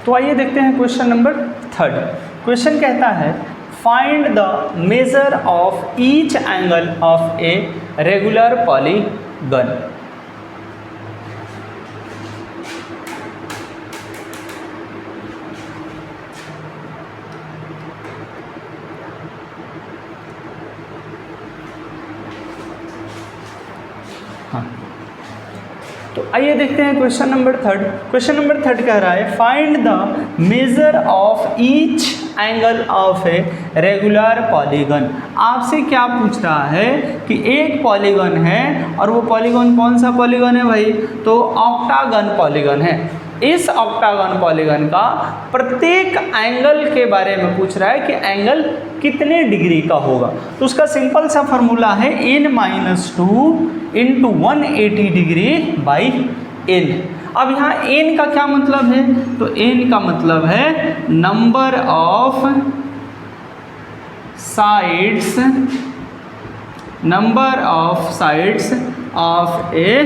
तो आइए देखते हैं क्वेश्चन नंबर 3। क्वेश्चन कहता है find the measure of each angle of a regular polygon. तो आइए देखते हैं क्वेश्चन नंबर 3। क्वेश्चन नंबर 3 कह रहा है find the measure of each angle of a regular polygon. आपसे क्या पूछ रहा है कि एक पॉलीगन है और वो पॉलीगन कौन सा पॉलीगन है भाई, तो ऑक्टागन पॉलीगन है। इस ऑक्टागन पॉलीगन का प्रत्येक एंगल के बारे में पूछ रहा है कि एंगल कितने डिग्री का होगा। तो उसका सिंपल सा फॉर्मूला है n-2 into 180 degree by n। अब यहाँ n का क्या मतलब है, तो n का मतलब है number of sides of A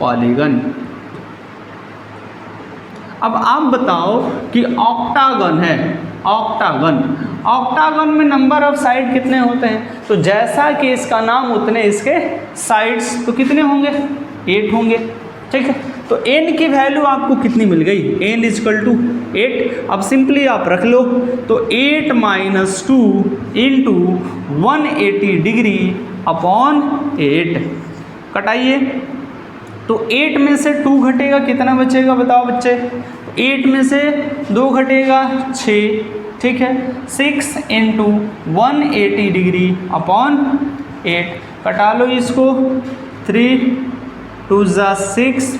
polygon. अब आप बताओ कि ऑक्टागन है, ऑक्टागन में नंबर ऑफ साइड कितने होते हैं, तो जैसा कि इसका नाम उतने इसके साइड्स, तो कितने होंगे 8 होंगे। ठीक है, तो n की वैल्यू आपको कितनी मिल गई, n = 8। अब सिंपली आप रख लो, तो 8 - 2 इंटू 180 डिग्री अपॉन 8 कटाइए। तो 8 में से 2 घटेगा, कितना बचेगा बताओ बच्चे, 8 में से 2 घटेगा 6। ठीक है, 6 इंटू 180 डिग्री अपॉन 8 कटा लो इसको, 3 2 6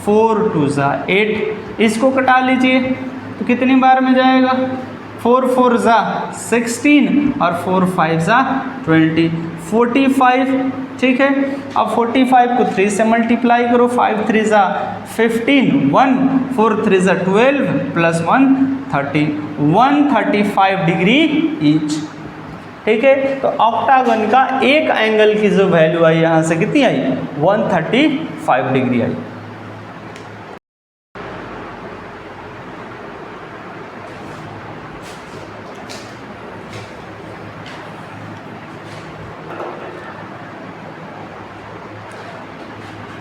4 2 8, इसको कटा लीजिए तो कितनी बार में जाएगा, 4 4 16 और 4 5 20, 45। ठीक है, अब 45 को 3 से मल्टीप्लाई करो, 5 3 15, 1 4 3 12 प्लस 1 13, 135 डिग्री ईच। ठीक है, तो ऑक्टागन का एक एंगल की जो वैल्यू आई यहाँ से कितनी आई, 135 डिग्री आई।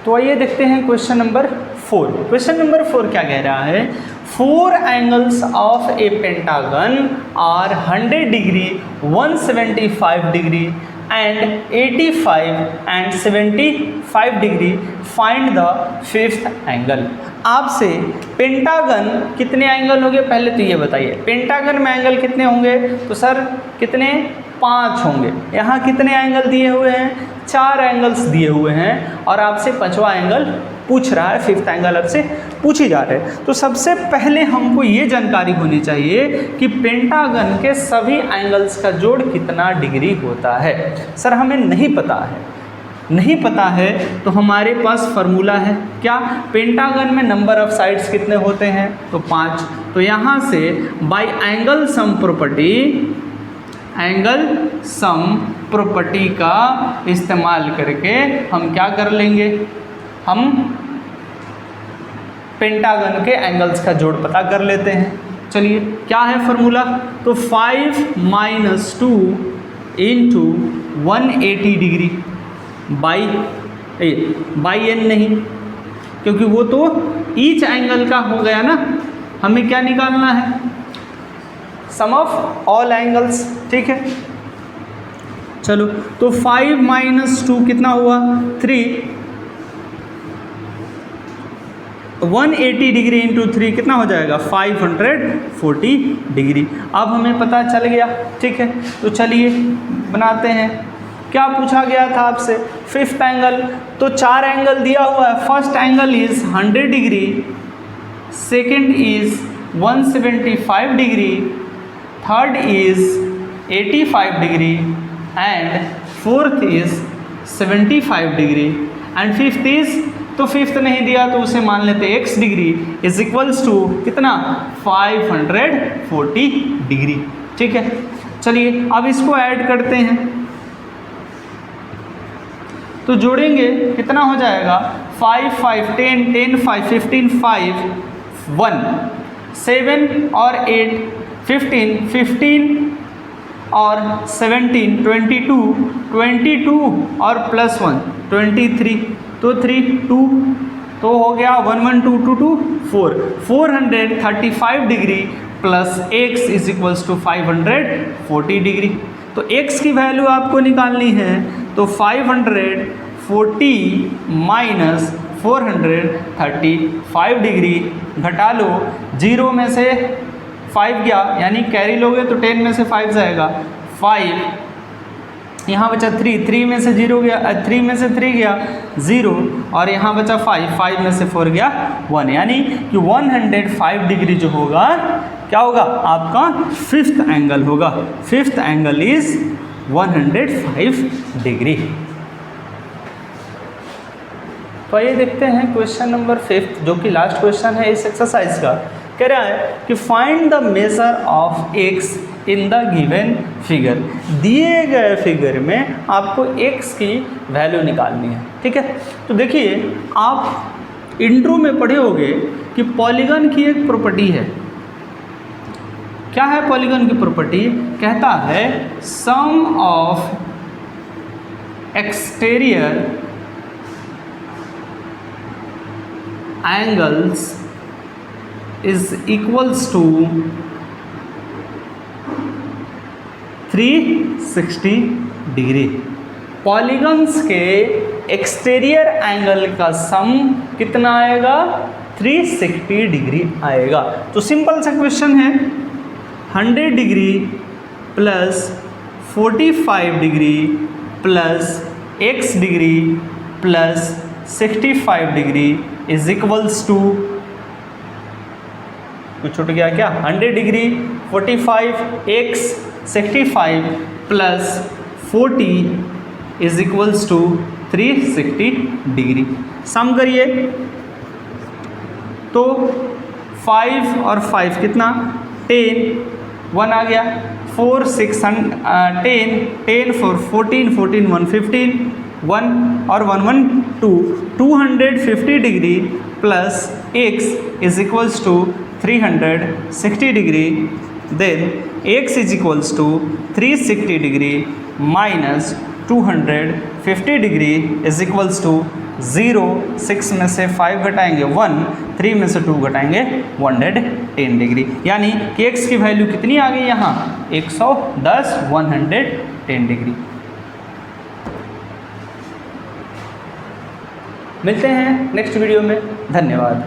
तो आइए देखते हैं क्वेश्चन नंबर 4। क्वेश्चन नंबर 4 क्या कह रहा है, 4 angles of a pentagon are 100 degree 175 degree and 85 and 75 degree, find the 5th angle. आपसे पेंटागन कितने एंगल होंगे पहले तो ये बताइए, पेंटागन में एंगल कितने होंगे, तो सर कितने 5 होंगे। यहाँ कितने एंगल दिए हुए हैं, 4 एंगल्स दिए हुए हैं और आपसे 5वां एंगल पूछ रहा है, 5th एंगल आपसे पूछी जा रहा है। तो सबसे पहले हमको ये जानकारी होनी चाहिए कि पेंटागन के सभी एंगल्स का जोड़ कितना डिग्री होता है। सर हमें नहीं पता है तो हमारे पास फार्मूला है क्या, पेंटागन में नंबर ऑफ साइड्स कितने होते हैं, तो 5। तो यहाँ से बाय एंगल सम प्रॉपर्टी का इस्तेमाल करके हम क्या कर लेंगे, हम पेंटागन के एंगल्स का जोड़ पता कर लेते हैं। चलिए क्या है फार्मूला, तो 5 - 2 इंटू 180 डिग्री बाई n नहीं, क्योंकि वो तो ईच एंगल का हो गया ना, हमें क्या निकालना है, सम ऑफ ऑल एंगल्स। ठीक है, चलो तो 5 - 2 कितना हुआ, 3, 180 डिग्री इंटू 3 कितना हो जाएगा, 540 डिग्री। अब हमें पता चल गया। ठीक है, तो चलिए बनाते हैं। क्या पूछा गया था आपसे, 5th एंगल, तो 4 एंगल दिया हुआ है। First angle is 100 degree, second is 175 degree, third is 85 degree and fourth is 75 degree and 5th is, तो 5th नहीं दिया तो उसे मान लेते x degree is equals to कितना, 540 डिग्री। ठीक है, चलिए अब इसको ऐड करते हैं, तो जोड़ेंगे कितना हो जाएगा, 5 5 10 10 5 15 5 1 7 और 8 15, 15 और 17 22, 22 और +1 23, तो 3 2, तो हो गया 1 1 2 2 2 4, 435 degree plus x is equals to 540 degree. तो x की वैल्यू आपको निकालनी है, तो 540 माइनस 435 डिग्री घटा लो, 0 में से 5 गया यानी कैरी लोगे तो 10 में से 5 जाएगा, 5 यहाँ बचा 3, 3 में से 0 गया, 3 में से 3 गया 0, और यहाँ बचा 5, 5 में से 4 गया 1, यानी कि 105 डिग्री जो होगा क्या होगा आपका फिफ्थ एंगल होगा। Fifth angle is 105 degree. तो आइए देखते हैं क्वेश्चन नंबर 5 जो कि लास्ट क्वेश्चन है इस एक्सरसाइज का। कह रहा है कि find the measure of x in the given figure. दिए गए फिगर में आपको x की वैल्यू निकालनी है, ठीक है। तो देखिए आप इंट्रो में पढ़े होंगे कि पॉलीगन की एक प्रॉपर्टी है। क्या है पॉलीगन की प्रॉपर्टी? कहता है sum of exterior angles is equals to 360 degree. Polygons के एक्सटीरियर एंगल का सम कितना आएगा? 360 डिग्री आएगा। तो सिंपल सा क्वेश्चन है, 100 degree plus 45 degree plus x degree plus 65 degree is equals to, कुछ छूट गया क्या? 100 degree 45 x 65 plus 40 is equals to 360 degree. Sum करिए तो 5 और 5 कितना? 10, 1 आ गया, 4 6 10, 10 4 14, 14 1 15, 1 और 1 1 2, 250 degree plus x is equals to 360 degree, then x is equals to 360 degree minus 250 degree is equals to 0, 6 में से 5 घटाएंगे 1, 3 में से 2 घटाएंगे 110 डिग्री। यानी कि x की वैल्यू कितनी आ गई यहाँ? 110, 110 डिग्री। मिलते हैं नेक्स्ट वीडियो में, धन्यवाद।